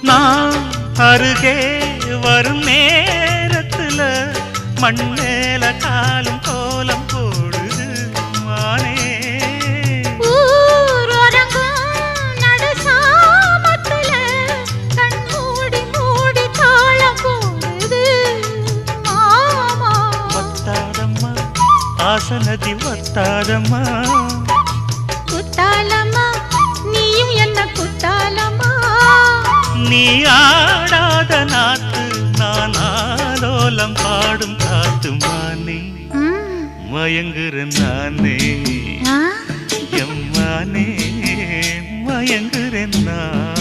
நான் அருகே வரும் நேரத்துல மண்ணேல காலும் கோலம் போடுது மானே. ஆசனதி வத்தாதம்மா குத்தாலம்மா நீயும் என்ன குத்தாலம்மா. நீ ஆடாத நாத்து நான் ஆலோலம் பாடும் காத்து மானே. மயங்குறேன் நானே எம்மானே மயங்குறேன் நான்.